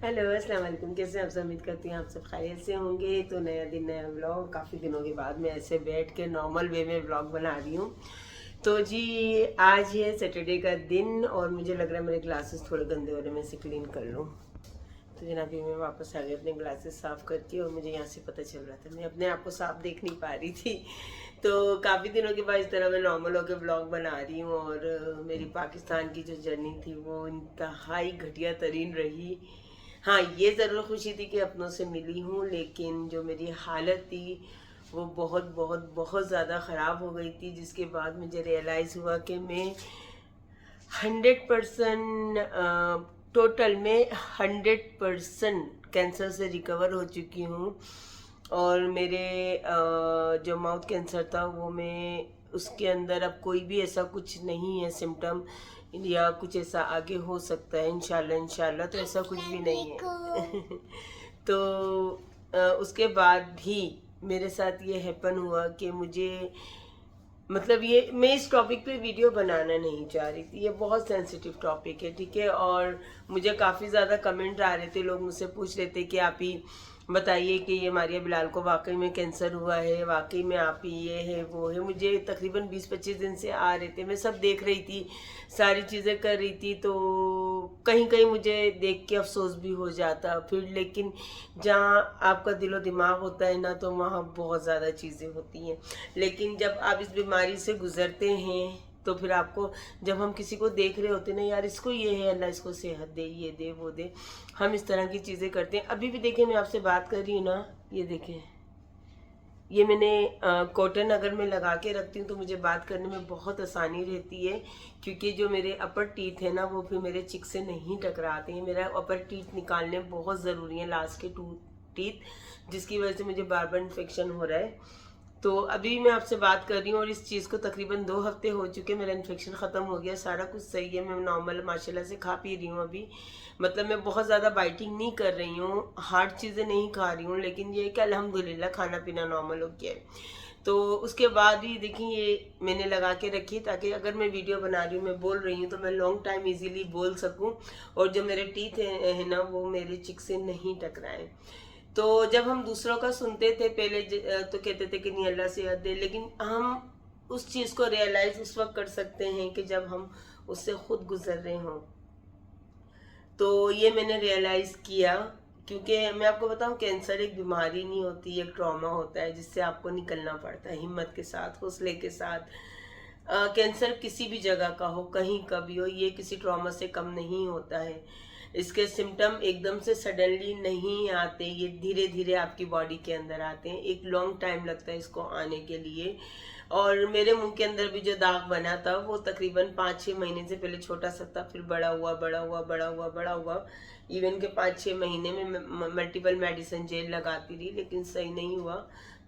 Hello अस्सलाम वालेकुम। कैसे हैं आप सब? उम्मीद करती हैं आप सब खैरियत से होंगे। तो नया दिन नया व्लॉग, काफ़ी दिनों के बाद मैं ऐसे बैठ के नॉर्मल वे में व्लॉग बना रही हूँ। तो जी आज है सैटरडे का दिन और मुझे लग रहा है मेरे ग्लासेस थोड़े गंदे हो रहे हैं, मैं इसे क्लीन कर लूँ। तो जनाब ये मैं वापस आ गई अपने ग्लासेस साफ़ करके और मुझे यहाँ से पता चल रहा था मैं अपने आप को साफ देख नहीं पा रही थी। तो काफ़ी दिनों के बाद इस तरह मैं नॉर्मल होकर व्लॉग बना रही हूँ और मेरी पाकिस्तान की जो जर्नी थी वो इंतहाई घटिया तरीन रही। हाँ, ये ज़रूर खुशी थी कि अपनों से मिली हूँ, लेकिन जो मेरी हालत थी वो बहुत बहुत बहुत ज़्यादा ख़राब हो गई थी, जिसके बाद मुझे रियलाइज़ हुआ कि मैं 100% टोटल में 100% कैंसर से रिकवर हो चुकी हूँ। और मेरे जो माउथ कैंसर था वो मैं उसके अंदर अब कोई भी ऐसा कुछ नहीं है सिम्टम या कुछ ऐसा आगे हो सकता है इंशाल्लाह इंशाल्लाह, तो ऐसा कुछ भी नहीं है। तो उसके बाद भी मेरे साथ ये हैपन हुआ कि मुझे मतलब ये मैं इस टॉपिक पे वीडियो बनाना नहीं चाह रही थी, ये बहुत सेंसिटिव टॉपिक है, ठीक है। और मुझे काफ़ी ज़्यादा कमेंट आ रहे थे, लोग मुझसे पूछ रहे थे कि आप ही बताइए कि ये मारिया बिलाल को वाकई में कैंसर हुआ है, वाकई में आप ही ये है वो है। मुझे तकरीबन 20-25 दिन से आ रहे थे, मैं सब देख रही थी, सारी चीज़ें कर रही थी, तो कहीं कहीं मुझे देख के अफसोस भी हो जाता फिर। लेकिन जहाँ आपका दिलो दिमाग होता है ना, तो वहाँ बहुत ज़्यादा चीज़ें होती हैं। लेकिन जब आप इस बीमारी से गुजरते हैं तो फिर आपको, जब हम किसी को देख रहे होते हैं ना, यार इसको ये है, अल्लाह इसको सेहत दे, ये दे वो दे, हम इस तरह की चीज़ें करते हैं। अभी भी देखें मैं आपसे बात कर रही हूँ ना, ये देखें, ये मैंने कॉटन अगर मैं लगा के रखती हूँ तो मुझे बात करने में बहुत आसानी रहती है, क्योंकि जो मेरे अपर टीथ है ना वो फिर मेरे चिक से नहीं टकराते हैं। मेरा अपर टीथ निकालने बहुत ज़रूरी है, लास्ट के 2 टीथ, जिसकी वजह से मुझे बार बार इन्फेक्शन हो रहा है। तो अभी मैं आपसे बात कर रही हूँ और इस चीज़ को तकरीबन 2 हफ्ते हो चुके, मेरा इन्फेक्शन ख़त्म हो गया, सारा कुछ सही है, मैं नॉर्मल माशाल्लाह से खा पी रही हूँ अभी। मतलब मैं बहुत ज़्यादा बाइटिंग नहीं कर रही हूँ, हार्ड चीज़ें नहीं खा रही हूँ, लेकिन ये है कि अल्हम्दुलिल्लाह खाना पीना नॉर्मल हो गया है। तो उसके बाद भी देखिए ये मैंने लगा के रखी ताकि अगर मैं वीडियो बना रही हूँ, मैं बोल रही हूँ, तो मैं लॉन्ग टाइम इजीली बोल सकूँ और जो मेरे टीथ है ना वो मेरे चिक से नहीं टकराए। तो जब हम दूसरों का सुनते थे पहले तो कहते थे कि नहीं अल्लाह सेहत दे, लेकिन हम उस चीज़ को रियलाइज उस वक्त कर सकते हैं कि जब हम उससे खुद गुजर रहे हों। तो ये मैंने रियलाइज किया, क्योंकि मैं आपको बताऊं कैंसर एक बीमारी नहीं होती, एक ट्रॉमा होता है जिससे आपको निकलना पड़ता है हिम्मत के साथ, हौसले के साथ। कैंसर किसी भी जगह का हो, कहीं का भी हो, ये किसी ट्रॉमा से कम नहीं होता है। इसके सिम्टम एकदम से सडनली नहीं आते, ये धीरे धीरे आपकी बॉडी के अंदर आते हैं, एक लॉन्ग टाइम लगता है इसको आने के लिए। और मेरे मुंह के अंदर भी जो दाग बना था वो तकरीबन 5-6 महीने से पहले छोटा सा था, फिर बड़ा हुआ बड़ा हुआ बड़ा हुआ बड़ा हुआ। इवन के 5-6 महीने में मल्टीपल मेडिसिन जेल लगाती रही, लेकिन सही नहीं हुआ।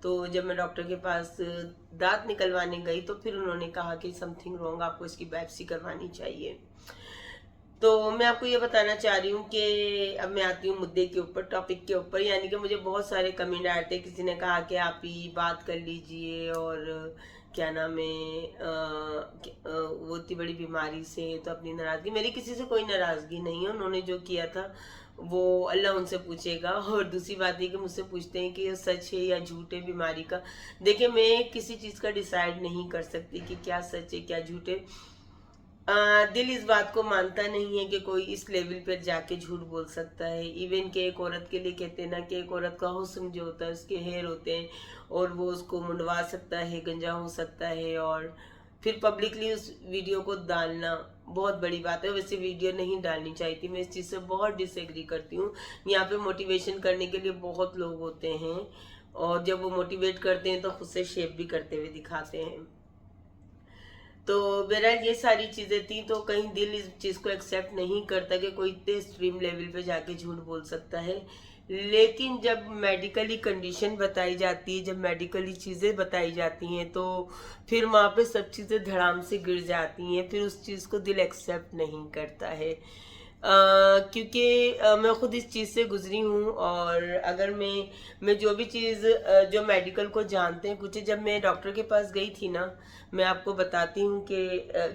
तो जब मैं डॉक्टर के पास दांत निकलवाने गई तो फिर उन्होंने कहा कि समथिंग रॉन्ग, आपको इसकी बायोप्सी करवानी चाहिए। तो मैं आपको ये बताना चाह रही हूँ कि अब मैं आती हूँ मुद्दे के ऊपर, टॉपिक के ऊपर। यानी कि मुझे बहुत सारे कमेंट आए थे, किसी ने कहा कि आप ही बात कर लीजिए और क्या नाम है वो इतनी बड़ी बीमारी से तो अपनी नाराज़गी, मेरी किसी से कोई नाराज़गी नहीं है, उन्होंने जो किया था वो अल्लाह उनसे पूछेगा। और दूसरी बात ये कि मुझसे पूछते हैं कि ये सच है या झूठ है बीमारी का। देखिए मैं किसी चीज़ का डिसाइड नहीं कर सकती कि क्या सच है क्या झूठ है। दिल इस बात को मानता नहीं है कि कोई इस लेवल पर जाके झूठ बोल सकता है। इवन के एक औरत के लिए कहते हैं ना कि एक औरत का हुस्न जो होता है उसके हेयर होते हैं और वो उसको मुंडवा सकता है, गंजा हो सकता है, और फिर पब्लिकली उस वीडियो को डालना बहुत बड़ी बात है। वैसे वीडियो नहीं डालनी चाहिए थी, मैं इस चीज़ से बहुत डिसएग्री करती हूँ। यहाँ पे मोटिवेशन करने के लिए बहुत लोग होते हैं और जब वो मोटिवेट करते हैं तो खुद से शेप भी करते हुए दिखाते हैं। तो मेरा ये सारी चीजें थी, तो कहीं दिल इस चीज को एक्सेप्ट नहीं करता कि कोई इतने एक्सट्रीम लेवल पे जाके झूठ बोल सकता है। लेकिन जब मेडिकली कंडीशन बताई जाती है, जब मेडिकली चीजें बताई जाती हैं, तो फिर वहां पे सब चीजें धड़ाम से गिर जाती हैं, फिर उस चीज को दिल एक्सेप्ट नहीं करता है। क्योंकि मैं खुद इस चीज़ से गुजरी हूँ। और अगर मैं जो भी चीज़ जो मेडिकल को जानते हैं कुछ, जब मैं डॉक्टर के पास गई थी ना, मैं आपको बताती हूँ कि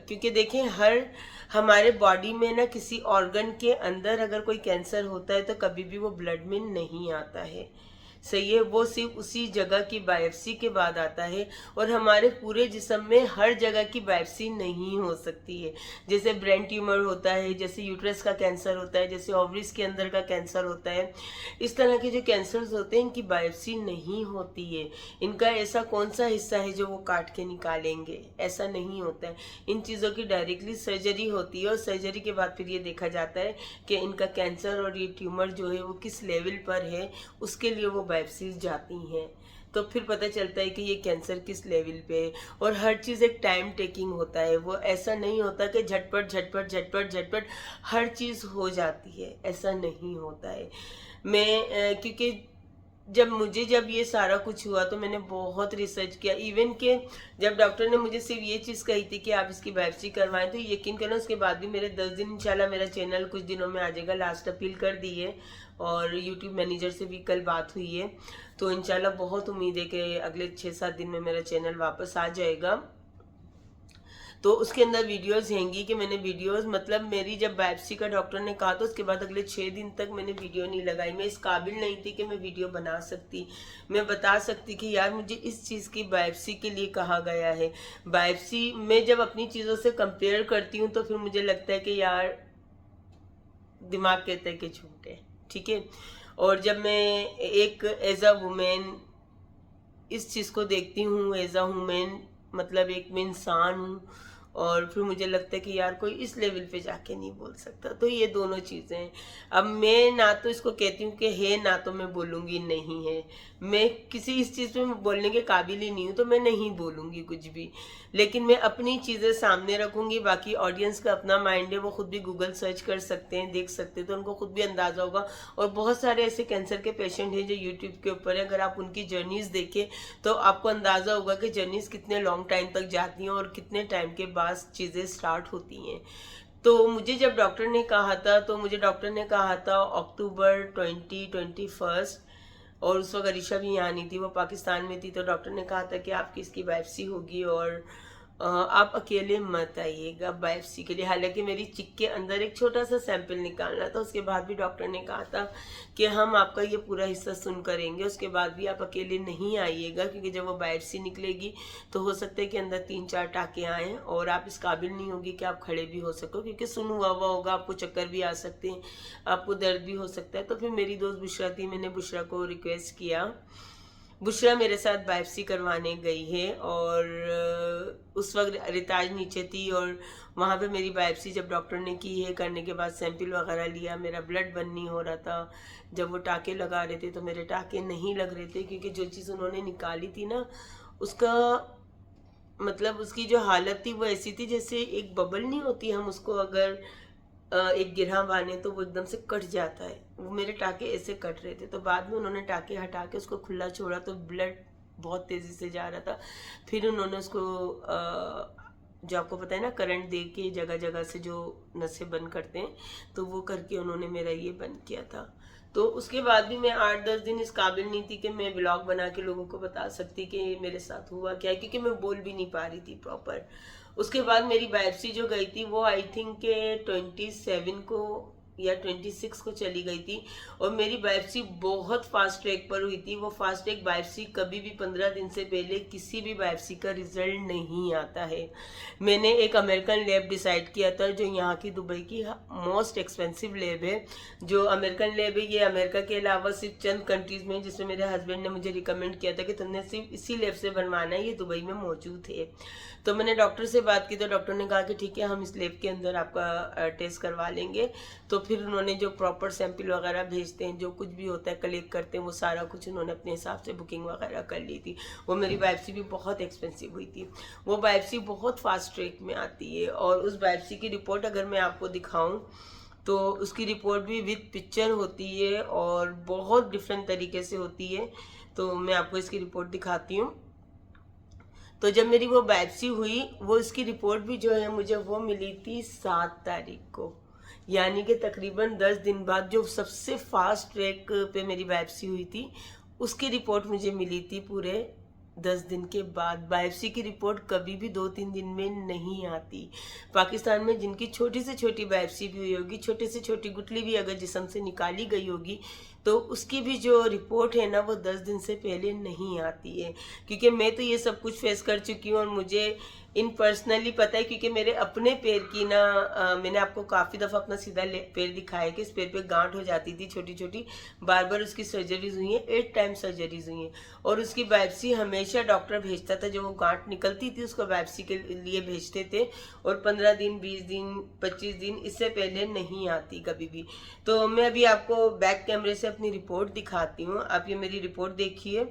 क्योंकि देखें, हर हमारे बॉडी में ना किसी ऑर्गन के अंदर अगर कोई कैंसर होता है तो कभी भी वो ब्लड में नहीं आता है, सही है, वो सिर्फ उसी जगह की बायोप्सी के बाद आता है। और हमारे पूरे जिस्म में हर जगह की बायोप्सी नहीं हो सकती है। जैसे ब्रेन ट्यूमर होता है, जैसे यूट्रस का कैंसर होता है, जैसे ओवरीज के अंदर का कैंसर होता है, इस तरह के जो कैंसर्स होते हैं इनकी बायोप्सी नहीं होती है। इनका ऐसा कौन सा हिस्सा है जो वो काट के निकालेंगे, ऐसा नहीं होता है। इन चीज़ों की डायरेक्टली सर्जरी होती है और सर्जरी के बाद फिर ये देखा जाता है कि इनका कैंसर और ये ट्यूमर जो है वो किस लेवल पर है, उसके लिए वो बायोप्सीज जाती हैं। तो फिर पता चलता है कि ये कैंसर किस लेवल पे है। और हर चीज़ एक टाइम टेकिंग होता है, वो ऐसा नहीं होता कि झटपट झटपट झटपट झटपट हर चीज़ हो जाती है, ऐसा नहीं होता है। मैं क्योंकि जब ये सारा कुछ हुआ तो मैंने बहुत रिसर्च किया। इवन के जब डॉक्टर ने मुझे सिर्फ ये चीज़ कही थी कि आप इसकी बायोप्सी करवाएं, तो यकीन करो उसके बाद भी मेरे 10 दिन, इंशाल्लाह मेरा चैनल कुछ दिनों में आ जाएगा। लास्ट अपील कर दी है और यूट्यूब मैनेजर से भी कल बात हुई है, तो इंशाल्लाह बहुत उम्मीद है कि अगले 6-7 दिन में मेरा चैनल वापस आ जाएगा। तो उसके अंदर वीडियोस हैंगी कि मैंने वीडियोस, मतलब मेरी जब बायोप्सी का डॉक्टर ने कहा तो उसके बाद अगले 6 दिन तक मैंने वीडियो नहीं लगाई। मैं इस काबिल नहीं थी कि मैं वीडियो बना सकती, मैं बता सकती कि यार मुझे इस चीज़ की बायोप्सी के लिए कहा गया है। बायोप्सी में जब अपनी चीज़ों से कंपेयर करती हूँ तो फिर मुझे लगता है कि यार दिमाग कहता है कि झूठ है, ठीक है। और जब मैं एक एज अ वुमेन इस चीज़ को देखती हूँ, एज अ वुमेन मतलब एक मैं इंसान हूँ, और फिर मुझे लगता है कि यार कोई इस लेवल पे जाके नहीं बोल सकता। तो ये दोनों चीज़ें हैं। अब मैं ना तो इसको कहती हूँ कि है, ना तो मैं बोलूँगी नहीं है। मैं किसी इस चीज़ पे बोलने के काबिल ही नहीं हूँ, तो मैं नहीं बोलूँगी कुछ भी। लेकिन मैं अपनी चीज़ें सामने रखूँगी। बाकी ऑडियंस का अपना माइंड है, वो खुद भी गूगल सर्च कर सकते हैं, देख सकते हैं, तो उनको खुद भी अंदाज़ा होगा। और बहुत सारे ऐसे कैंसर के पेशेंट हैं जो यूट्यूब के ऊपर है, अगर आप उनकी जर्नीज़ देखें तो आपको अंदाज़ा होगा कि जर्नीज़ कितने लॉन्ग टाइम तक जाती हैं और कितने टाइम के बाद चीज़ें स्टार्ट होती हैं। तो मुझे जब डॉक्टर ने कहा था, तो मुझे डॉक्टर ने कहा था अक्टूबर 2021, और उस वक्त अरीशा भी यहाँ नहीं थी, वो पाकिस्तान में थी। तो डॉक्टर ने कहा था कि आपकी इसकी बायोप्सी होगी और आप अकेले मत आइएगा बायोप्सी के लिए। हालांकि मेरी चिक के अंदर एक छोटा सा सैंपल निकालना था, उसके बाद भी डॉक्टर ने कहा था कि हम आपका ये पूरा हिस्सा सुन करेंगे, उसके बाद भी आप अकेले नहीं आइएगा, क्योंकि जब वो बायोप्सी निकलेगी तो हो सकता है कि अंदर 3-4 टाँके आएँ और आप इस काबिल नहीं होगी कि आप खड़े भी हो सको, क्योंकि सुन हुआ होगा, आपको चक्कर भी आ सकते हैं, आपको दर्द भी हो सकता है। तो फिर मेरी दोस्त बुशरा थी, मैंने बुशरा को रिक्वेस्ट किया। बुशरा मेरे साथ बायोप्सी करवाने गई है, और उस वक्त रिताज नीचे थी, और वहाँ पे मेरी बायोप्सी जब डॉक्टर ने की है, करने के बाद सैंपल वगैरह लिया, मेरा ब्लड बंद नहीं हो रहा था। जब वो टाँके लगा रहे थे तो मेरे टाँके नहीं लग रहे थे, क्योंकि जो चीज़ उन्होंने निकाली थी ना, उसका मतलब उसकी जो हालत थी वो ऐसी थी जैसे एक बबल नहीं होती, हम उसको अगर एक गिरहा बांधे तो वो एकदम से कट जाता है, वो मेरे टाँके ऐसे कट रहे थे। तो बाद में उन्होंने टाँके हटा के उसको खुला छोड़ा तो ब्लड बहुत तेज़ी से जा रहा था। फिर उन्होंने उसको जो आपको पता है ना, करंट दे के जगह जगह से जो नसें बंद करते हैं, तो वो करके उन्होंने मेरा ये बंद किया था। तो उसके बाद भी मैं 8-10 दिन इस काबिल नहीं थी कि मैं ब्लॉग बना के लोगों को बता सकती कि मेरे साथ हुआ क्या है, क्योंकि मैं बोल भी नहीं पा रही थी प्रॉपर। उसके बाद मेरी बायोप्सी जो गई थी वो आई थिंक के 27 को या 26 को चली गई थी, और मेरी बायोप्सी बहुत फास्ट ट्रैक पर हुई थी। वो फास्ट ट्रैक बायोप्सी कभी भी 15 दिन से पहले किसी भी बायोप्सी का रिजल्ट नहीं आता है। मैंने एक अमेरिकन लैब डिसाइड किया था, जो यहाँ की दुबई की मोस्ट एक्सपेंसिव लैब है। जो अमेरिकन लैब है, ये अमेरिका के अलावा सिर्फ चंद कंट्रीज में, जिसमें मेरे हस्बैंड ने मुझे रिकमेंड किया था कि तुमने सिर्फ इसी लैब से बनवाना है, ये दुबई में मौजूद है। तो मैंने डॉक्टर से बात की, तो डॉक्टर ने कहा कि ठीक है, हम इस लैब के अंदर आपका टेस्ट करवा लेंगे। तो फिर उन्होंने जो प्रॉपर सैंपल वगैरह भेजते हैं, जो कुछ भी होता है कलेक्ट करते हैं, वो सारा कुछ उन्होंने अपने हिसाब से बुकिंग वगैरह कर ली थी। वो मेरी बायोप्सी भी बहुत एक्सपेंसिव हुई थी। वो बायोप्सी बहुत फास्ट ट्रैक में आती है, और उस बायोप्सी की रिपोर्ट अगर मैं आपको दिखाऊं तो उसकी रिपोर्ट भी विद पिक्चर होती है और बहुत डिफरेंट तरीके से होती है। तो मैं आपको इसकी रिपोर्ट दिखाती हूँ। तो जब मेरी वो बायोप्सी हुई, वो इसकी रिपोर्ट भी जो है मुझे वो मिली थी 7 तारीख को। यानी कि तकरीबन 10 दिन बाद जो सबसे फास्ट ट्रैक पे मेरी बायोप्सी हुई थी उसकी रिपोर्ट मुझे मिली थी पूरे 10 दिन के बाद। बायोप्सी की रिपोर्ट कभी भी 2-3 दिन में नहीं आती। पाकिस्तान में जिनकी छोटी से छोटी बायोप्सी भी हुई होगी, छोटी से छोटी गुठली भी अगर जिस्म से निकाली गई होगी, तो उसकी भी जो रिपोर्ट है ना वो 10 दिन से पहले नहीं आती है। क्योंकि मैं तो ये सब कुछ फेस कर चुकी हूँ और मुझे इन पर्सनली पता है, क्योंकि मेरे अपने पैर की ना मैंने आपको काफ़ी दफ़ा अपना सीधा पैर दिखाया कि इस पैर पे गांठ हो जाती थी छोटी छोटी, बार बार उसकी सर्जरीज हुई हैं, 8 टाइम सर्जरीज हुई हैं। और उसकी बायोप्सी हमेशा डॉक्टर भेजता था, जो वो गांठ निकलती थी उसको बायोप्सी के लिए भेजते थे, और 15 दिन 20 दिन 25 दिन इससे पहले नहीं आती कभी भी। तो मैं अभी आपको बैक कैमरे से अपनी रिपोर्ट दिखाती हूँ। आप ये मेरी रिपोर्ट देखिए।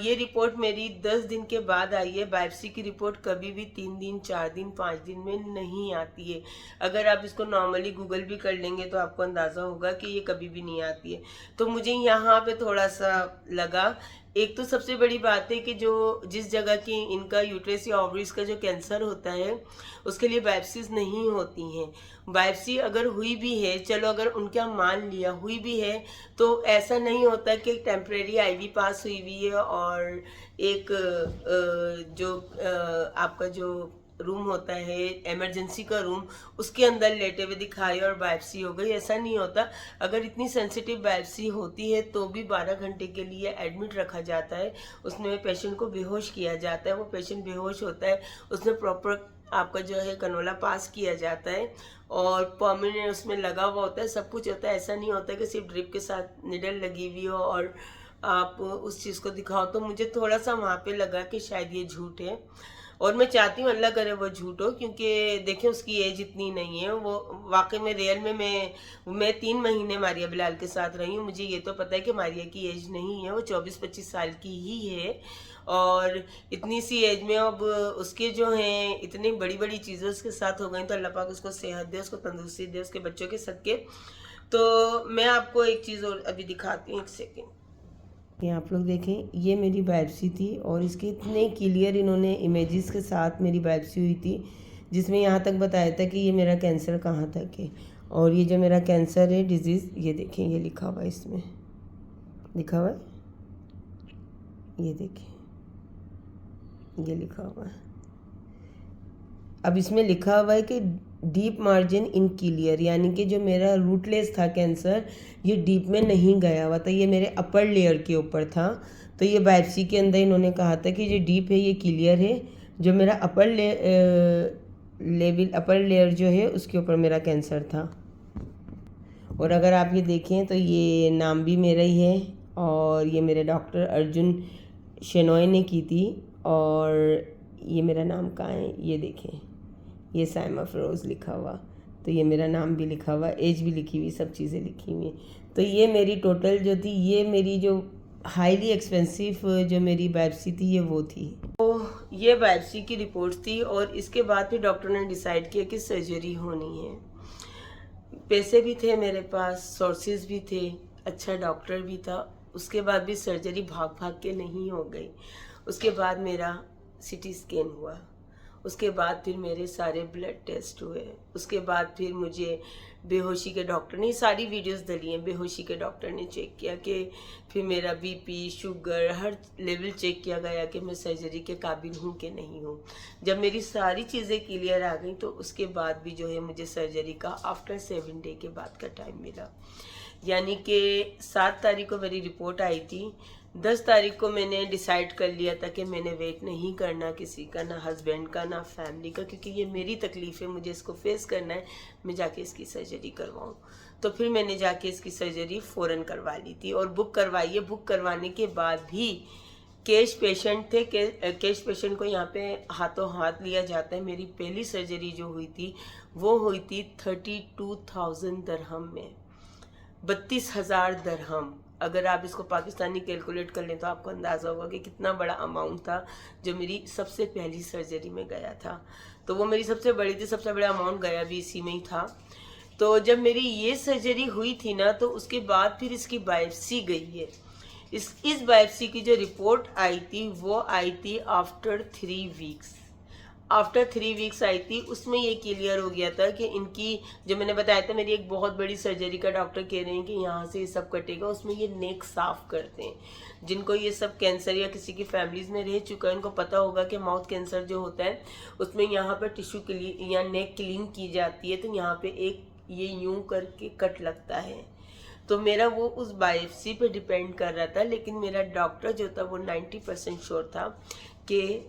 ये रिपोर्ट मेरी 10 दिन के बाद आई है। बायोप्सी की रिपोर्ट कभी भी 3 दिन 4 दिन 5 दिन में नहीं आती है। अगर आप इसको नॉर्मली गूगल भी कर लेंगे तो आपको अंदाज़ा होगा कि ये कभी भी नहीं आती है। तो मुझे यहाँ पे थोड़ा सा लगा, एक तो सबसे बड़ी बात है कि जो जिस जगह की इनका यूट्रस या ओवरीज का जो कैंसर होता है उसके लिए बायोप्सीज नहीं होती हैं। बायोप्सी अगर हुई भी है, चलो अगर उनका मान लिया हुई भी है, तो ऐसा नहीं होता कि एक टेम्परेरी आईवी पास हुई हुई है और एक जो आपका जो रूम होता है इमरजेंसी का रूम, उसके अंदर लेटे हुए दिखाई और बायोप्सी हो गई, ऐसा नहीं होता। अगर इतनी सेंसिटिव बायोप्सी होती है तो भी 12 घंटे के लिए एडमिट रखा जाता है, उसमें पेशेंट को बेहोश किया जाता है। वो पेशेंट बेहोश होता है, उसमें प्रॉपर आपका जो है कनोला पास किया जाता है और परमानेंट उसमें लगा हुआ होता है, सब कुछ होता है। ऐसा नहीं होता कि सिर्फ ड्रिप के साथ निडल लगी हुई हो और आप उस चीज़ को दिखाओ। तो मुझे थोड़ा सा वहाँ पे लगा कि शायद ये झूठ है, और मैं चाहती हूँ अल्लाह करे वो झूठ हो, क्योंकि देखें उसकी एज इतनी नहीं है। वो वाकई में रियल में मैं 3 महीने मारिया बिलाल के साथ रही हूँ। मुझे ये तो पता है कि मारिया की एज नहीं है, वो 24-25 साल की ही है। और इतनी सी एज में अब उसके जो हैं इतनी बड़ी बड़ी चीज़ें उसके साथ हो गई, तो अल्लाह पाक उसको सेहत दे, उसको तंदुरुस्ती दे, उसके बच्चों के सदके। तो मैं आपको एक चीज़ और अभी दिखाती हूँ, एक सेकेंड। ये आप लोग देखें, ये मेरी बायोप्सी थी और इसके इतने क्लियर इन्होंने इमेजेस के साथ मेरी बायोप्सी हुई थी, जिसमें यहाँ तक बताया था कि ये मेरा कैंसर कहाँ तक है। और ये जो मेरा कैंसर है डिजीज़, ये देखें, ये लिखा हुआ है, इसमें लिखा हुआ है, ये देखें, ये लिखा हुआ है। अब इसमें लिखा हुआ है कि डीप मार्जिन इन क्लियर, यानी कि जो मेरा रूटलेस था कैंसर, ये डीप में नहीं गया हुआ था, ये मेरे अपर लेयर के ऊपर था। तो ये बायोप्सी के अंदर इन्होंने कहा था कि जो डीप है ये क्लियर है, जो मेरा अपर लेयर जो है उसके ऊपर मेरा कैंसर था। और अगर आप ये देखें तो ये नाम भी मेरा ही है, और ये मेरे डॉक्टर अर्जुन शेनॉय ने की थी। और ये मेरा नाम कहाँ है, ये देखें, ये साइमा फ़िरोज़ लिखा हुआ, तो ये मेरा नाम भी लिखा हुआ, एज भी लिखी हुई, सब चीज़ें लिखी हुई। तो ये मेरी टोटल जो थी, ये मेरी जो हाईली एक्सपेंसिव जो मेरी बायोप्सी थी ये वो थी। तो ये बायोप्सी की रिपोर्ट थी, और इसके बाद फिर डॉक्टर ने डिसाइड किया कि सर्जरी होनी है। पैसे भी थे मेरे पास, सोर्सेज भी थे, अच्छा डॉक्टर भी था। उसके बाद भी सर्जरी भाग भाग के नहीं हो गई। उसके बाद मेरा सीटी स्कैन हुआ, उसके बाद फिर मेरे सारे ब्लड टेस्ट हुए, उसके बाद फिर मुझे बेहोशी के डॉक्टर ने, सारी वीडियोस डली हैं, बेहोशी के डॉक्टर ने चेक किया कि फिर मेरा बीपी शुगर हर लेवल चेक किया गया कि मैं सर्जरी के काबिल हूँ कि नहीं हूँ। जब मेरी सारी चीज़ें क्लियर आ गई तो उसके बाद भी जो है मुझे सर्जरी का आफ्टर 7 डे के बाद का टाइम मिला। यानी कि 7 तारीख को मेरी रिपोर्ट आई थी, 10 तारीख को मैंने डिसाइड कर लिया था कि मैंने वेट नहीं करना किसी का, ना हस्बैंड का ना फैमिली का, क्योंकि ये मेरी तकलीफ़ है, मुझे इसको फेस करना है, मैं जाके इसकी सर्जरी करवाऊँ। तो फिर मैंने जाके इसकी सर्जरी फ़ौरन करवा ली थी और बुक करवाई है। बुक करवाने के बाद भी कैश पेशेंट थे, कैश पेशेंट को यहाँ पे हाथों हाथ लिया जाता है। मेरी पहली सर्जरी जो हुई थी वो हुई थी 32,000 दरहम में, 32,000 दरहम। अगर आप इसको पाकिस्तानी कैलकुलेट कर लें तो आपको अंदाज़ा होगा कि कितना बड़ा अमाउंट था जो मेरी सबसे पहली सर्जरी में गया था। तो वो मेरी सबसे बड़ी थी, सबसे बड़ा अमाउंट गया भी इसी में ही था। तो जब मेरी ये सर्जरी हुई थी ना, तो उसके बाद फिर इसकी बायोप्सी गई है। इस बायोप्सी की जो रिपोर्ट आई थी वो आई थी after 3 weeks. After 3 weeks I थी, उसमें ये क्लियर हो गया था कि इनकी, जो मैंने बताया था मेरी एक बहुत बड़ी सर्जरी का डॉक्टर कह रहे हैं कि यहाँ से ये सब कटेगा, उसमें ये नेक साफ करते हैं। जिनको ये सब कैंसर या किसी की फैमिलीज में रह चुका है उनको पता होगा कि माउथ कैंसर जो होता है उसमें यहाँ पर टिश्यू क्लीन या नेक क्लीन की जाती है, तो यहाँ पे एक ये यूं करके कट लगता है। तो मेरा वो उस बायोप्सी पे डिपेंड कर रहा था, लेकिन मेरा डॉक्टर जो था वो 90% श्योर था कि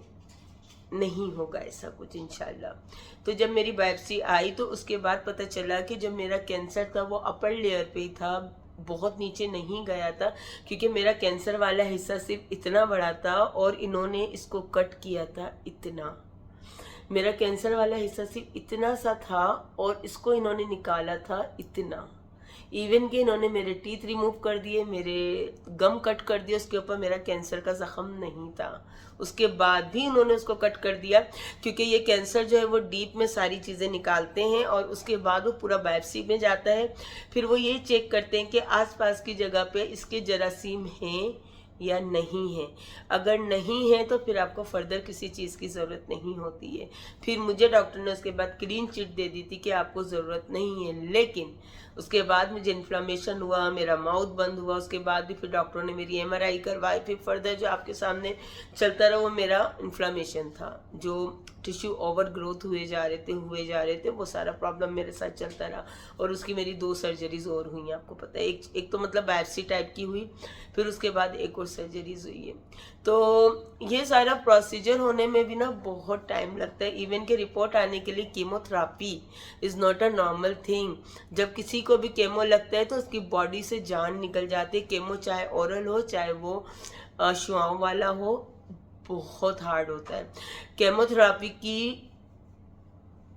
नहीं होगा ऐसा कुछ इंशाल्लाह। तो जब मेरी बायोप्सी आई तो उसके बाद पता चला कि जब मेरा कैंसर था वो अपर लेयर पे ही था, बहुत नीचे नहीं गया था, क्योंकि मेरा कैंसर वाला हिस्सा सिर्फ इतना बड़ा था और इन्होंने इसको कट किया था इतना। मेरा कैंसर वाला हिस्सा सिर्फ इतना सा था और इसको इन्होंने निकाला था इतना। इवन कि इन्होंने मेरे टीथ रिमूव कर दिए, मेरे गम कट कर दिए, उसके ऊपर मेरा कैंसर का जख्म नहीं था, उसके बाद भी उन्होंने उसको कट कर दिया, क्योंकि ये कैंसर जो है वो डीप में सारी चीज़ें निकालते हैं और उसके बाद वो पूरा बायोप्सी में जाता है। फिर वो ये चेक करते हैं कि आसपास की जगह पे इसके जरासीम हैं या नहीं है। अगर नहीं है तो फिर आपको फर्दर किसी चीज़ की ज़रूरत नहीं होती है। फिर मुझे डॉक्टर ने उसके बाद क्लीन चिट दे दी थी कि आपको ज़रूरत नहीं है, लेकिन उसके बाद मुझे इन्फ्लामेशन हुआ, मेरा माउथ बंद हुआ, उसके बाद भी फिर डॉक्टरों ने मेरी MRI करवाई। फिर फर्दर जो आपके सामने चलता रहा वो मेरा इन्फ्लामेशन था, जो टिश्यू ओवर ग्रोथ हुए जा रहे थे, वो सारा प्रॉब्लम मेरे साथ चलता रहा। और उसकी मेरी 2 सर्जरीज और हुई हैं, आपको पता है। एक तो मतलब बायोप्सी टाइप की हुई, फिर उसके बाद एक और सर्जरीज हुई है। तो ये सारा प्रोसीजर होने में भी ना बहुत टाइम लगता है। इवन के रिपोर्ट आने के लिए chemotherapy is not a normal thing. जब किसी को भी केमो लगता है तो उसकी बॉडी से जान निकल जाती है। केमो चाहे ओरल हो चाहे वो शुआओं वाला हो, बहुत हार्ड होता है। केमोथेरापी की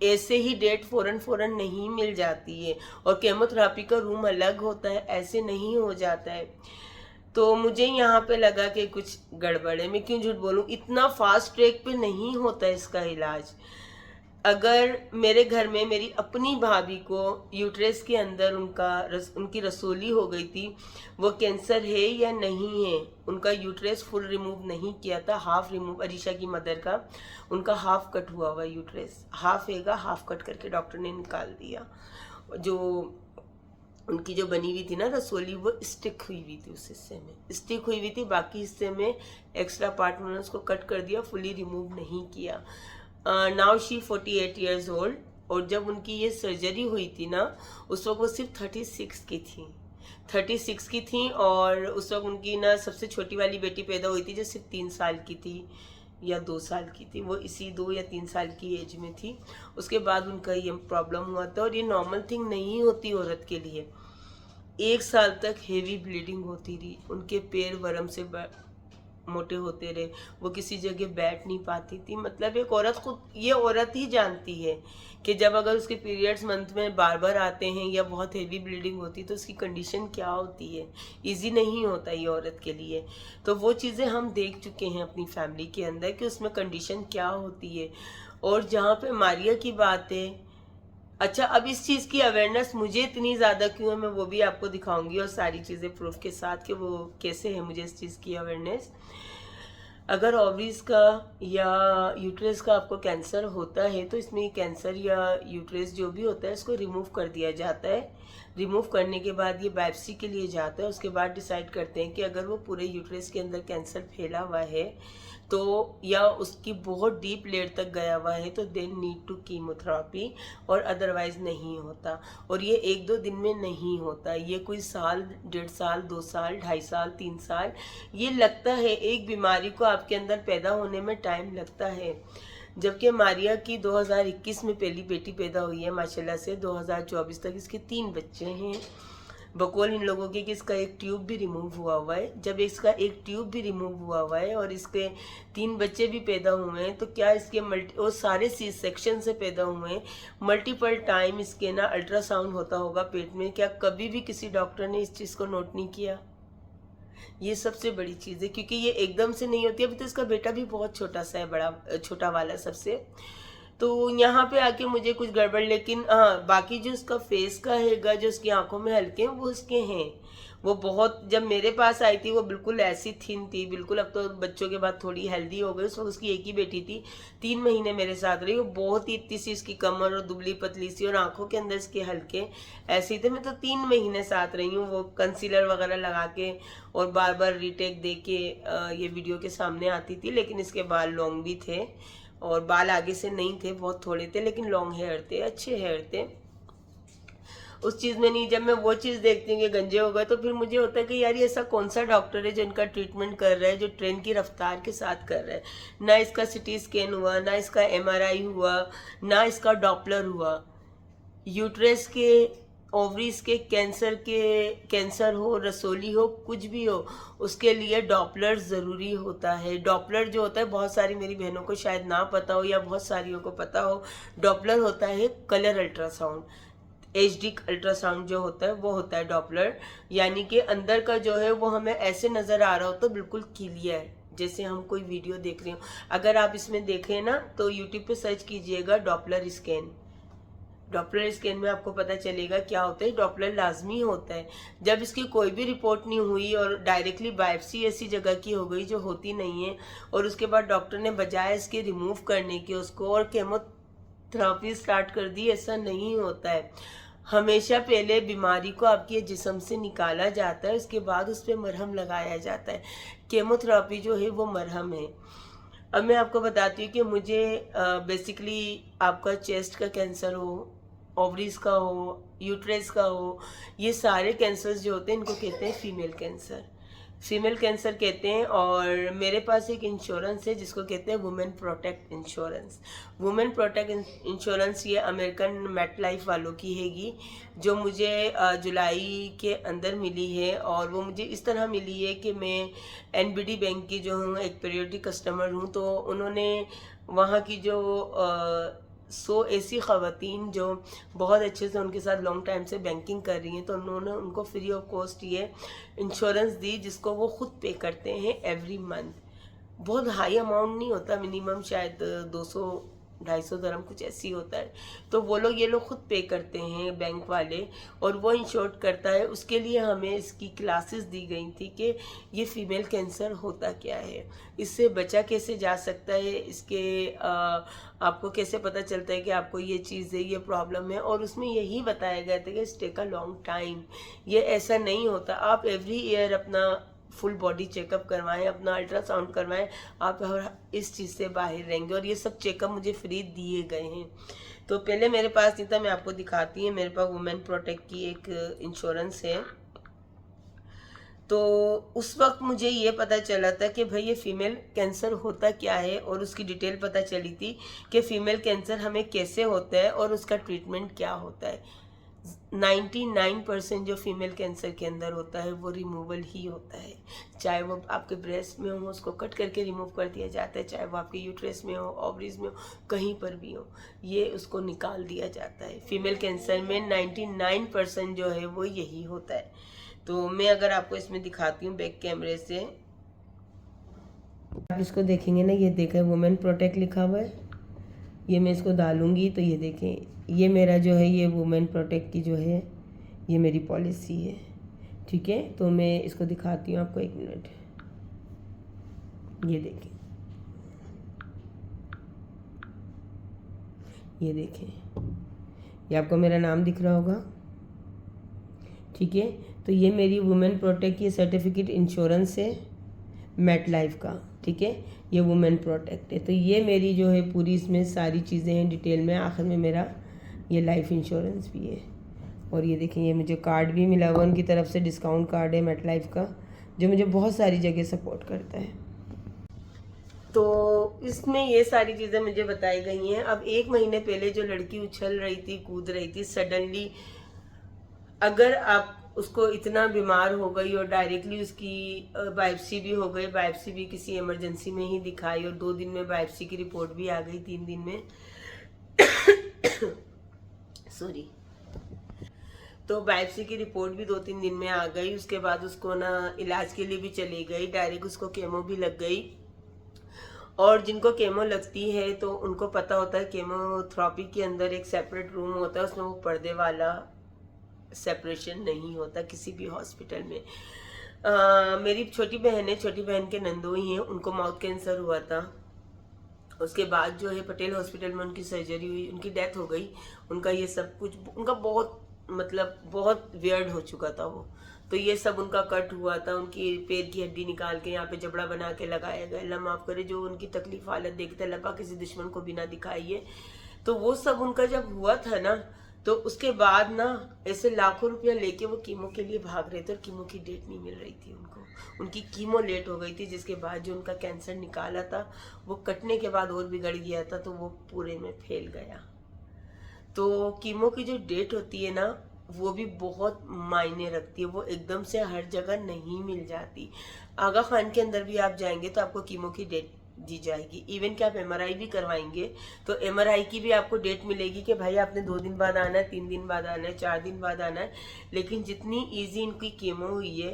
ऐसे ही डेट फौरन नहीं मिल जाती है, और केमोथेरापी का रूम अलग होता है, ऐसे नहीं हो जाता है। तो मुझे यहाँ पे लगा कि कुछ गड़बड़ है। मैं क्यों झूठ बोलूँ, इतना फास्ट ट्रैक पे नहीं होता इसका इलाज। अगर मेरे घर में मेरी अपनी भाभी को यूट्रस के अंदर उनकी रसोली हो गई थी, वो कैंसर है या नहीं है, उनका यूट्रस फुल रिमूव नहीं किया था, हाफ रिमूव, अरीशा की मदर का, उनका हाफ कट हुआ यूट्रस, हाफ हैगा, हाफ कट करके डॉक्टर ने निकाल दिया। जो उनकी जो बनी हुई थी ना रसोली, वो स्टिक हुई हुई थी, उस हिस्से में स्टिक हुई हुई थी, बाकी हिस्से में एक्स्ट्रा पार्ट उन्होंने उसको कट कर दिया, फुली रिमूव नहीं किया। Now she 48 years old. और जब उनकी ये सर्जरी हुई थी ना, उस वक्त वो सिर्फ 36 की थी, 36 की थी। और उस वक्त उनकी ना सबसे छोटी वाली बेटी पैदा हुई थी जो सिर्फ 3 साल की थी या 2 साल की थी, वो इसी 2 या 3 साल की एज में थी। उसके बाद उनका ये प्रॉब्लम हुआ था, और ये नॉर्मल थिंग नहीं होती औरत के लिए। 1 साल तक हेवी ब्लीडिंग होती रही, उनके पैर वर्म से मोटे होते रहे, वो किसी जगह बैठ नहीं पाती थी। मतलब एक औरत खुद, ये औरत ही जानती है कि जब अगर उसके पीरियड्स मंथ में बार बार आते हैं या बहुत हेवी ब्लीडिंग होती है तो उसकी कंडीशन क्या होती है। इजी नहीं होता ये औरत के लिए। तो वो चीज़ें हम देख चुके हैं अपनी फैमिली के अंदर कि उसमें कंडीशन क्या होती है। और जहाँ पे मारिया की बात है, अच्छा, अब इस चीज़ की अवेयरनेस मुझे इतनी ज़्यादा क्यों है, मैं वो भी आपको दिखाऊंगी, और सारी चीज़ें प्रूफ के साथ कि वो कैसे है मुझे इस चीज़ की अवेयरनेस। अगर ओवरीज का या यूट्रस का आपको कैंसर होता है तो इसमें कैंसर या यूट्रस जो भी होता है इसको रिमूव कर दिया जाता है। रिमूव करने के बाद ये बायोप्सी के लिए जाता है। उसके बाद डिसाइड करते हैं कि अगर वो पूरे यूट्रस के अंदर कैंसर फैला हुआ है तो, या उसकी बहुत डीप लेयर तक गया हुआ है, तो देन नीड टू कीमोथेरापी, और अदरवाइज नहीं होता। और ये 1-2 दिन में नहीं होता, ये कोई साल, 1.5 साल, 2 साल, 2.5 साल, 3 साल ये लगता है। एक बीमारी को आपके अंदर पैदा होने में टाइम लगता है। जबकि मारिया की 2021 में पहली बेटी पैदा हुई है माशाल्लाह से, 2024 तक इसके 3 बच्चे हैं। बकौल इन लोगों की कि इसका एक ट्यूब भी रिमूव हुआ है। जब इसका एक ट्यूब भी रिमूव हुआ है और इसके 3 बच्चे भी पैदा हुए हैं, तो क्या इसके और सारे सी सेक्शन से पैदा हुए हैं, मल्टीपल टाइम इसके ना अल्ट्रासाउंड होता होगा पेट में, क्या कभी भी किसी डॉक्टर ने इस चीज़ को नोट नहीं किया? ये सबसे बड़ी चीज़ है, क्योंकि ये एकदम से नहीं होती। अभी तो इसका बेटा भी बहुत छोटा सा है, छोटा वाला सबसे। तो यहाँ पे आके मुझे कुछ गड़बड़, लेकिन हाँ बाकी जो उसका फेस का हैगा, जो उसकी आंखों में हल्के हैं वो उसके हैं। वो बहुत, जब मेरे पास आई थी वो बिल्कुल ऐसी थिन थी बिल्कुल, अब तो बच्चों के बाद थोड़ी हेल्दी हो गई। उस वक्त उसकी एक ही बेटी थी, 3 महीने मेरे साथ रही। वो बहुत ही इतनी सी इसकी कमर और दुबली पतली सी, और आंखों के अंदर इसके हल्के ऐसे ही थे। मैं तो 3 महीने साथ रही हूँ, वो कंसीलर वगैरह लगा के और बार बार रीटेक दे के ये वीडियो के सामने आती थी। लेकिन इसके बाल लॉन्ग भी थे, और बाल आगे से नहीं थे, बहुत थोड़े थे, लेकिन लॉन्ग हेयर थे, अच्छे हेयर थे। उस चीज़ में नहीं, जब मैं वो चीज़ देखती हूँ कि गंजे हो गए, तो फिर मुझे होता है कि यार ये ऐसा कौन सा डॉक्टर है जो इनका ट्रीटमेंट कर रहा है, जो ट्रेन की रफ्तार के साथ कर रहा है। ना इसका सिटी स्कैन हुआ, ना इसका MRI हुआ, ना इसका डॉपलर हुआ। यूट्रस के, ओवरीज के कैंसर हो, रसोली हो, कुछ भी हो, उसके लिए डॉपलर ज़रूरी होता है। डॉपलर जो होता है, बहुत सारी मेरी बहनों को शायद ना पता हो या बहुत सारियों को पता हो, डॉपलर होता है कलर अल्ट्रासाउंड। HD अल्ट्रासाउंड जो होता है वो होता है डॉपलर, यानी कि अंदर का जो है वो हमें ऐसे नज़र आ रहा हो तो बिल्कुल क्लियर, जैसे हम कोई वीडियो देख रहे हो। अगर आप इसमें देखें ना तो यूट्यूब पे सर्च कीजिएगा डॉपलर स्कैन। डॉपलर स्कैन में आपको पता चलेगा क्या होता है। डॉपलर लाजमी होता है जब इसकी कोई भी रिपोर्ट नहीं हुई और डायरेक्टली बायोप्सी ऐसी जगह की हो गई जो होती नहीं है, और उसके बाद डॉक्टर ने बजाय इसके रिमूव करने के उसको और केमोथेरेपी स्टार्ट कर दी, ऐसा नहीं होता है। हमेशा पहले बीमारी को आपके जिस्म से निकाला जाता है, उसके बाद उस पर मरहम लगाया जाता है। केमोथेरेपी जो है वो मरहम है। अब मैं आपको बताती हूँ कि मुझे बेसिकली आपका चेस्ट का कैंसर हो, ओवरीज का हो, यूट्रस का हो, ये सारे कैंसर्स जो होते हैं इनको कहते हैं फीमेल कैंसर। फीमेल कैंसर कहते हैं। और मेरे पास एक इंश्योरेंस है जिसको कहते हैं women protect insurance. Women protect insurance ये अमेरिकन मेट लाइफ वालों की हैगी, जो मुझे जुलाई के अंदर मिली है। और वो मुझे इस तरह मिली है कि मैं NBD बैंक की जो हूँ, एक पीरियोडिक कस्टमर हूँ, तो उन्होंने वहाँ की जो 100 ऐसी ख़वातीन जो बहुत अच्छे से उनके साथ लॉन्ग टाइम से बैंकिंग कर रही हैं, तो उन्होंने उनको फ्री ऑफ कॉस्ट ये इंश्योरेंस दी, जिसको वो खुद पे करते हैं एवरी मंथ। बहुत हाई अमाउंट नहीं होता, मिनिमम शायद 200-250 दरम कुछ ऐसी होता है। तो वो लोग, ये लोग खुद पे करते हैं बैंक वाले, और वो इंश्योर्ड करता है। उसके लिए हमें इसकी क्लासेस दी गई थी कि ये फीमेल कैंसर होता क्या है, इससे बचा कैसे जा सकता है, इसके आपको कैसे पता चलता है कि आपको ये चीज़ है, ये प्रॉब्लम है। और उसमें यही बताया गया था कि it's take a long time, ये ऐसा नहीं होता। आप एवरी ईयर अपना फुल बॉडी चेकअप करवाएं, अपना अल्ट्रासाउंड करवाएं, आप इस चीज़ से बाहर रहेंगे। और ये सब चेकअप मुझे फ्री दिए गए हैं। तो पहले मेरे पास नहीं था, मैं आपको दिखाती हूँ। मेरे पास वुमेन प्रोटेक्ट की एक इंश्योरेंस है। तो उस वक्त मुझे ये पता चला था कि भाई ये फीमेल कैंसर होता क्या है, और उसकी डिटेल पता चली थी कि फीमेल कैंसर हमें कैसे होता है और उसका ट्रीटमेंट क्या होता है। 99% जो फीमेल कैंसर के अंदर होता है वो रिमूवल ही होता है। चाहे वो आपके ब्रेस्ट में हो, उसको कट करके रिमूव कर दिया जाता है, चाहे वो आपके यूट्रस में हो, ओवरीज में हो, कहीं पर भी हो, ये उसको निकाल दिया जाता है। फीमेल कैंसर में 99% जो है वो यही होता है। तो मैं अगर आपको इसमें दिखाती हूँ बैक कैमरे से, आप इसको देखेंगे ना, ये देखें वुमेन प्रोटेक्ट लिखा हुआ है। ये मैं इसको डालूंगी तो ये देखें, ये मेरा जो है ये वुमेन प्रोटेक्ट की जो है ये मेरी पॉलिसी है, ठीक है। तो मैं इसको दिखाती हूँ आपको, 1 मिनट। ये देखें, ये देखें, ये आपको मेरा नाम दिख रहा होगा, ठीक है। तो ये मेरी वुमेन प्रोटेक्ट की सर्टिफिकेट इंश्योरेंस है मेट लाइफ का, ठीक है। ये वुमेन प्रोटेक्ट है। तो ये मेरी जो है पूरी इसमें सारी चीज़ें हैं डिटेल में। आखिर में मेरा ये लाइफ इंश्योरेंस भी है। और ये देखें, ये मुझे कार्ड भी मिला हुआ उनकी तरफ से, डिस्काउंट कार्ड है मेट लाइफ का, जो मुझे बहुत सारी जगह सपोर्ट करता है। तो इसमें ये सारी चीज़ें मुझे बताई गई हैं। अब 1 महीने पहले जो लड़की उछल रही थी, कूद रही थी, सडनली अगर आप उसको इतना बीमार हो गई और डायरेक्टली उसकी बायोप्सी भी हो गई, बायोप्सी भी किसी इमरजेंसी में ही दिखाई, और 2 दिन में बायोप्सी की रिपोर्ट भी आ गई, 3 दिन में सॉरी। तो बायोप्सी की रिपोर्ट भी 2-3 दिन में आ गई। उसके बाद उसको ना इलाज के लिए भी चली गई, डायरेक्ट उसको केमो भी लग गई। और जिनको केमो लगती है तो उनको पता होता है केमोथेरेपी के अंदर एक सेपरेट रूम होता है, उसमें वो पर्दे वाला सेपरेशन नहीं होता किसी भी हॉस्पिटल में। मेरी छोटी बहन है, छोटी बहन के नंदोई हैं, उनको माउथ कैंसर हुआ था। उसके बाद जो है पटेल हॉस्पिटल में उनकी सर्जरी हुई, उनकी डेथ हो गई। उनका ये सब कुछ उनका बहुत मतलब बहुत वियर्ड हो चुका था वो, तो ये सब उनका कट हुआ था, उनकी पैर की हड्डी निकाल के यहाँ पे जबड़ा बना के लगाया गया। अल्लाह माफ करे, जो उनकी तकलीफ हालत देखते अल्लाह पाक किसी दुश्मन को भी ना दिखाइए। तो वो सब उनका जब हुआ था ना, तो उसके बाद ना ऐसे लाखों रुपया लेके वो कीमो के लिए भाग रहे थे और कीमो की डेट नहीं मिल रही थी उनको, उनकी कीमो लेट हो गई थी, जिसके बाद जो उनका कैंसर निकाला था वो कटने के बाद और बिगड़ गया था, तो वो पूरे में फैल गया। तो कीमो की जो डेट होती है ना वो भी बहुत मायने रखती है, वो एकदम से हर जगह नहीं मिल जाती। आगा खान के अंदर भी आप जाएंगे तो आपको कीमो की डेट दी जाएगी। इवन कि आप एमआरआई भी करवाएंगे तो एमआरआई की भी आपको डेट मिलेगी कि भाई आपने 2 दिन बाद आना है, 3 दिन बाद आना है, 4 दिन बाद आना है। लेकिन जितनी इजी इनकी कीमो हुई है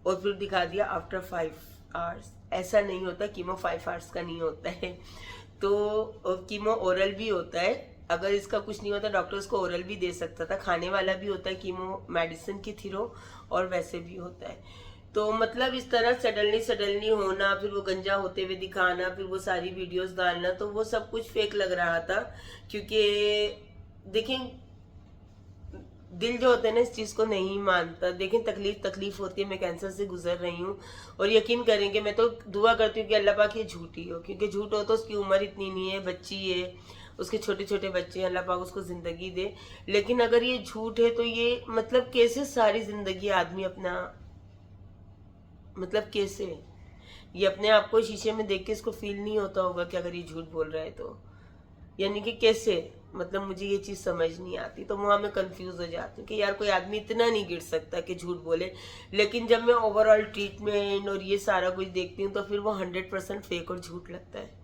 और फिर दिखा दिया आफ्टर 5 आवर्स, ऐसा नहीं होता। कीमो 5 आवर्स का नहीं होता है। तो कीमो ओरल भी होता है, अगर इसका कुछ नहीं होता डॉक्टर्स को ओरल भी दे सकता था, खाने वाला भी होता है कीमो मेडिसिन के थ्रू, और वैसे भी होता है। तो मतलब इस तरह सडनली होना, फिर वो गंजा होते हुए दिखाना, फिर वो सारी वीडियोस डालना, तो वो सब कुछ फेक लग रहा था। क्योंकि देखें, दिल जो होता है ना इस चीज को नहीं मानता। देखें, तकलीफ होती है, मैं कैंसर से गुजर रही हूँ, और यकीन करेंगे मैं तो दुआ करती हूँ कि अल्लाह पाक ये झूठी हो, क्योंकि झूठ हो तो उसकी उम्र इतनी नहीं है, बच्ची है, उसके छोटे छोटे बच्चे हैं, अल्लाह पाक उसको जिंदगी दे। लेकिन अगर ये झूठ है तो ये मतलब कैसे सारी जिंदगी आदमी अपना मतलब कैसे ये अपने आप को शीशे में देख के इसको फील नहीं होता होगा कि अगर ये झूठ बोल रहा है तो, यानी कि कैसे, मतलब मुझे ये चीज समझ नहीं आती। तो वहां मैं कंफ्यूज हो जाती हूँ कि यार कोई आदमी इतना नहीं गिर सकता कि झूठ बोले। लेकिन जब मैं ओवरऑल ट्रीटमेंट और ये सारा कुछ देखती हूँ तो फिर वो 100% फेक और झूठ लगता है।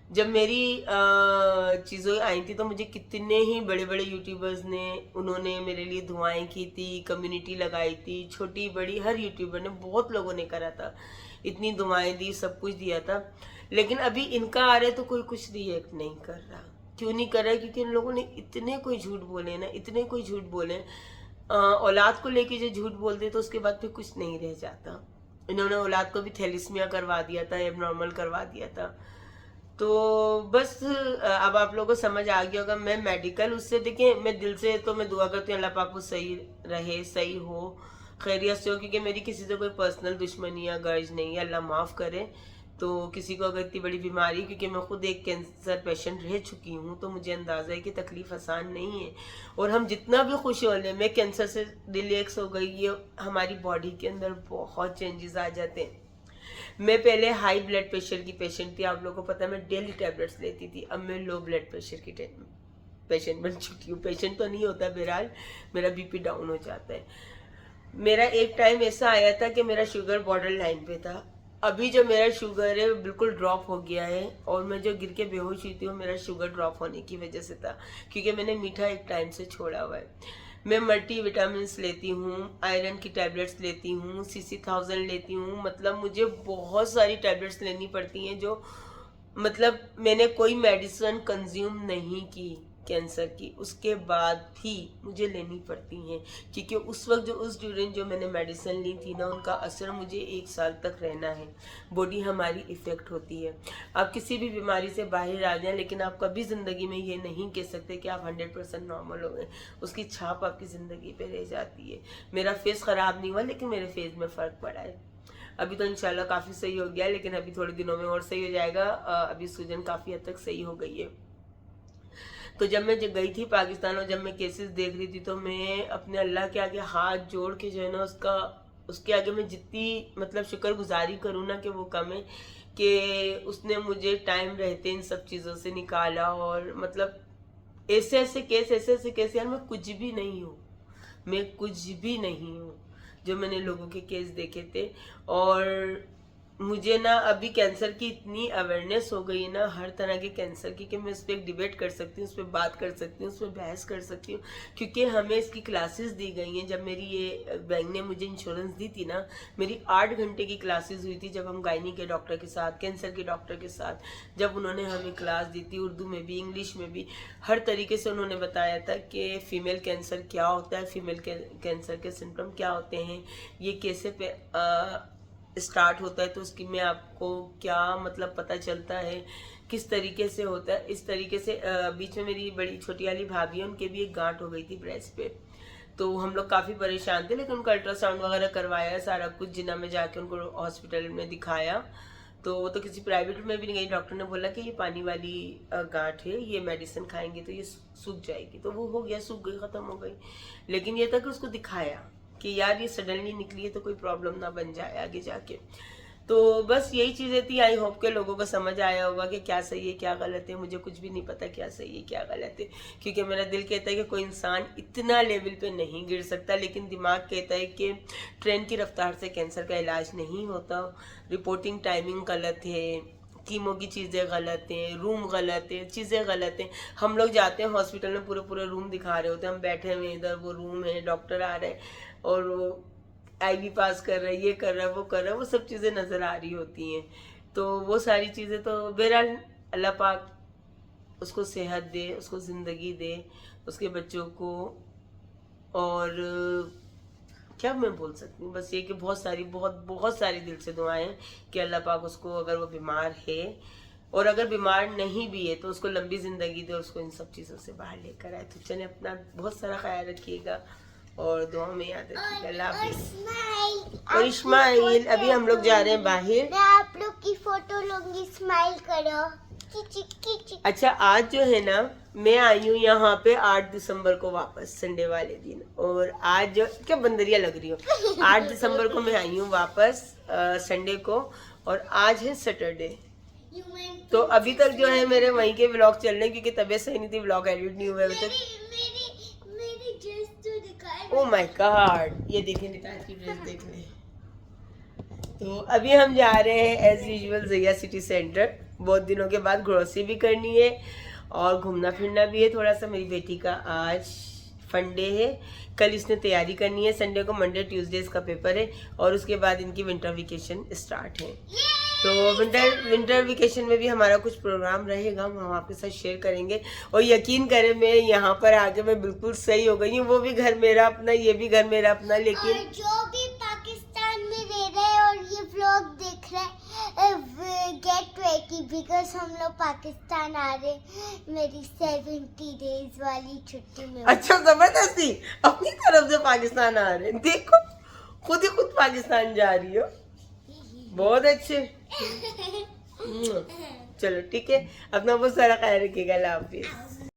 जब मेरी चीज़ें आई थी तो मुझे कितने ही बड़े बड़े यूट्यूबर्स ने, उन्होंने मेरे लिए दुआएं की थी, कम्युनिटी लगाई थी, छोटी बड़ी हर यूट्यूबर ने, बहुत लोगों ने करा था, इतनी दुआएं दी, सब कुछ दिया था। लेकिन अभी इनका आ रहा है तो कोई कुछ रिएक्ट नहीं कर रहा। क्यों नहीं कर रहा है? क्योंकि इन लोगों ने इतने कोई झूठ बोले ना, इतने कोई झूठ बोले, औलाद को लेके जो झूठ बोलते तो उसके बाद फिर कुछ नहीं रह जाता। इन्होंने औलाद को भी थैलिस्मिया करवा दिया था, एबनॉर्मल करवा दिया था। तो बस अब आप लोगों को समझ आ गया होगा। मैं मेडिकल उससे, देखिए मैं दिल से तो मैं दुआ करती हूँ अल्लाह पाक को सही रहे, सही हो, खैरियत से हो, क्योंकि मेरी किसी से कोई पर्सनल दुश्मनी या गर्ज नहीं है, अल्लाह माफ़ करे। तो किसी को अगर इतनी बड़ी बीमारी, क्योंकि मैं खुद एक कैंसर पेशेंट रह चुकी हूँ, तो मुझे अंदाज़ा है कि तकलीफ़ आसान नहीं है। और हम जितना भी खुश हो लें, मैं कैंसर से रिलैक्स हो गई, ये हमारी बॉडी के अंदर बहुत चेंजेस आ जाते हैं। मैं पहले हाई ब्लड प्रेशर की पेशेंट थी, आप लोगों को पता है, मैं डेली टैबलेट्स लेती थी। अब मैं लो ब्लड प्रेशर की पेशेंट बन चुकी हूँ। पेशेंट तो नहीं होता, बहरहाल मेरा बीपी डाउन हो जाता है। मेरा एक टाइम ऐसा आया था कि मेरा शुगर बॉर्डर लाइन पे था। अभी जो मेरा शुगर है बिल्कुल ड्रॉप हो गया है, और मैं जो गिर के बेहोश हुई थी वो मेरा शुगर ड्रॉप होने की वजह से था, क्योंकि मैंने मीठा एक टाइम से छोड़ा हुआ है। मैं मल्टी विटामिन लेती हूँ, आयरन की टैबलेट्स लेती हूँ, CC1000 लेती हूँ, मतलब मुझे बहुत सारी टैबलेट्स लेनी पड़ती हैं, जो मतलब मैंने कोई मेडिसिन कंज्यूम नहीं की कैंसर की, उसके बाद भी मुझे लेनी पड़ती हैं, क्योंकि उस वक्त जो उस ड्यूरिंग जो मैंने मेडिसिन ली थी ना, उनका असर मुझे 1 साल तक रहना है। बॉडी हमारी इफ़ेक्ट होती है। आप किसी भी बीमारी से बाहर आ जाएं, लेकिन आप कभी ज़िंदगी में ये नहीं कह सकते कि आप 100% नॉर्मल हो गए। उसकी छाप आपकी ज़िंदगी पे रह जाती है। मेरा फेस ख़राब नहीं हुआ, लेकिन मेरे फेस में फ़र्क पड़ा है। अभी तो इंशाल्लाह काफ़ी सही हो गया, लेकिन अभी थोड़े दिनों में और सही हो जाएगा। अभी सूजन काफ़ी हद तक सही हो गई है। तो जब मैं गई थी पाकिस्तान और जब मैं केसेस देख रही थी, तो मैं अपने अल्लाह के आगे हाथ जोड़ के जो है ना, उसके आगे मैं जितनी मतलब शुक्रगुजारी करूँ ना कि वो कम है, कि उसने मुझे टाइम रहते इन सब चीज़ों से निकाला। और मतलब ऐसे ऐसे केस यार, मैं कुछ भी नहीं हूँ, मैं कुछ भी नहीं हूँ जो मैंने लोगों के केस देखे थे। और मुझे ना अभी कैंसर की इतनी अवेयरनेस हो गई है ना हर तरह के कैंसर की, कि मैं उस पर एक डिबेट कर सकती हूँ, उस पर बात कर सकती हूँ, उस पर बहस कर सकती हूँ, क्योंकि हमें इसकी क्लासेस दी गई हैं। जब मेरी ये बैंक ने मुझे इंश्योरेंस दी थी ना, मेरी 8 घंटे की क्लासेस हुई थी, जब हम गायनी के डॉक्टर के साथ, कैंसर के डॉक्टर के साथ, जब उन्होंने हमें क्लास दी थी, उर्दू में भी इंग्लिश में भी, हर तरीके से उन्होंने बताया था कि फीमेल कैंसर क्या होता है, फीमेल कैंसर के सिम्टम क्या होते हैं, ये कैसे स्टार्ट होता है, तो उसकी में आपको क्या मतलब पता चलता है, किस तरीके से होता है। इस तरीके से बीच में मेरी बड़ी छोटी वाली भाभी है, उनके भी एक गांठ हो गई थी ब्रेस्ट पे, तो हम लोग काफ़ी परेशान थे, लेकिन उनका अल्ट्रासाउंड वगैरह करवाया, सारा कुछ जिना में जाके उनको हॉस्पिटल में दिखाया, तो वो तो किसी प्राइवेट में भी नहीं गई। डॉक्टर ने बोला कि ये पानी वाली गांठ है, ये मेडिसिन खाएंगे तो ये सूख जाएगी, तो वो हो गया, सूख गई, ख़त्म हो गई। लेकिन ये था कि उसको दिखाया कि यार ये सडनली निकली है तो कोई प्रॉब्लम ना बन जाए आगे जाके। तो बस यही चीज़ें थी। आई होप के लोगों को समझ आया होगा कि क्या सही है क्या गलत है। मुझे कुछ भी नहीं पता क्या सही है क्या गलत है, क्योंकि मेरा दिल कहता है कि कोई इंसान इतना लेवल पे नहीं गिर सकता, लेकिन दिमाग कहता है कि ट्रेन की रफ्तार से कैंसर का इलाज नहीं होता। रिपोर्टिंग टाइमिंग गलत है, कीमो की चीज़ें गलत हैं, रूम गलत है, चीज़ें गलत हैं। हम लोग जाते हैं हॉस्पिटल में, पूरे पूरे रूम दिखा रहे होते हैं, हम बैठे हुए इधर, वो रूम है, डॉक्टर आ रहे हैं और वो IV पास कर रहा है, ये कर रहा है, वो कर रहा है, वो सब चीज़ें नज़र आ रही होती हैं। तो वो सारी चीज़ें तो बहरहाल अल्लाह पाक उसको सेहत दे, उसको ज़िंदगी दे, उसके बच्चों को। और क्या मैं बोल सकती हूँ, बस ये कि बहुत सारी दिल से दुआएं कि अल्लाह पाक उसको, अगर वो बीमार है और अगर बीमार नहीं भी है, तो उसको लंबी ज़िंदगी दे, उसको इन सब चीज़ों से बाहर लेकर आए। तो चलिए, अपना बहुत सारा ख्याल रखिएगा और दुआ में याद रखिएगा। अल्लाह हाफिज़। और इस्माइल, अभी हम लोग जा रहे हैं बाहर। मैं आप लोग की फोटो लूंगी, स्माइल करो। अच्छा, आज जो है ना, मैं आई हूँ यहाँ पे 8 दिसंबर को वापस, संडे वाले दिन। और आज जो, क्या बंदरिया लग रही हो, 8 दिसंबर को मैं आई हूँ वापस संडे को, और आज है सैटरडे। तो अभी तक जो है मेरे वहीं के व्लॉग चल रहे हैं, क्योंकि तबीयत सही नहीं थी, व्लॉग एडिट नहीं हुए अभी तक। ओह माय गॉड, ये देखिए निताज की ड्रेस देख लें। तो अभी हम जा रहे हैं as usual Zia city centre. बहुत दिनों के बाद ग्रोसरी भी करनी है और घूमना फिरना भी है थोड़ा सा। मेरी बेटी का आज फन डे है, कल इसने तैयारी करनी है। संडे को, मंडे ट्यूसडे इसका पेपर है, और उसके बाद इनकी विंटर वेकेशन स्टार्ट है। तो विंटर वेकेशन में भी हमारा कुछ प्रोग्राम रहेगा, हम आपके साथ शेयर करेंगे। और यकीन करें, मैं यहाँ पर आके मैं बिल्कुल सही हो गई हूँ। वो भी घर मेरा अपना, ये भी घर मेरा अपना। लेकिन और जो भी पाकिस्तान में रह रहे हैं और ये व्लॉग देख रहे हैं, गेट रेडी, बिकॉज हम लोग पाकिस्तान आ रहे मेरी 70 डेज वाली छुट्टी में। अच्छा, जबरदस्ती अपनी तरफ से पाकिस्तान आ रहे हैं। देखो, खुद ही खुद पाकिस्तान जा रही हो, बहुत अच्छे। चलो ठीक है, अपना बहुत सारा ख्याल रखिएगा। अल्लाह हाफिज़।